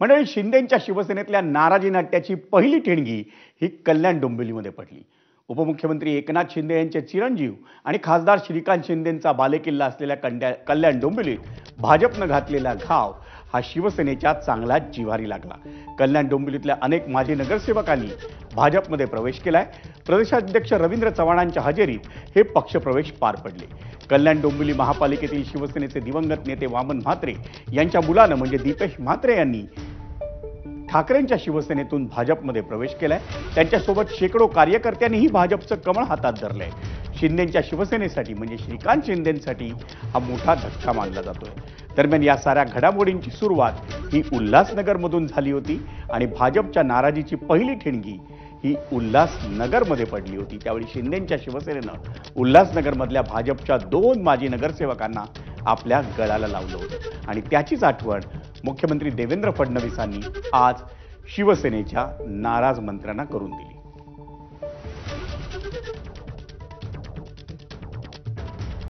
मंडळी, शिंदेंच्या शिवसेनेतल्या नाराजी नाट्याची पहिली ठिणगी ही कल्याण डोंबिवलीमध्ये पडली. उपमुख्यमंत्री एकनाथ शिंदे यांचे चिरंजीव आणि खासदार श्रीकांत शिंदेंचा बालेकिल्ला असलेल्या कल्याण डोंबिवलीत भाजपनं घातलेला घाव हा शिवसेनेच्या चांगलाच जिव्हारी लागला. कल्याण डोंबिवलीतल्या अनेक माजी नगरसेवकांनी भाजपमध्ये प्रवेश केलाय. प्रदेशाध्यक्ष रवींद्र चव्हाणांच्या हजेरीत हे पक्षप्रवेश पार पडले. कल्याण डोंबिवली महापालिकेतील शिवसेनेचे दिवंगत नेते वामन म्हात्रे यांच्या मुलानं म्हणजे दीपेश म्हात्रे यांनी ठाकरेंच्या शिवसेनेतून भाजपमध्ये प्रवेश केलाय. त्यांच्यासोबत शेकडो कार्यकर्त्यांनीही भाजपचं कमळ हातात धरलंय. शिंदेंच्या शिवसेनेसाठी म्हणजे श्रीकांत शिंदेंसाठी हा मोठा धक्का मानला जातोय. दरम्यान या साऱ्या घडामोडींची सुरुवात ही उल्हासनगरमधून झाली होती आणि भाजपच्या नाराजीची पहिली ठिणगी ही उल्हासनगरमध्ये पडली होती. त्यावेळी शिंदेंच्या शिवसेनेनं उल्हासनगरमधल्या भाजपच्या 2 माजी नगरसेवकांना आपल्या गळाला लावलं होतं आणि त्याचीच आठवण मुख्यमंत्री देवेंद्र फडणवीसांनी आज शिवसेनेच्या नाराज मंत्र्यांना करून दिली.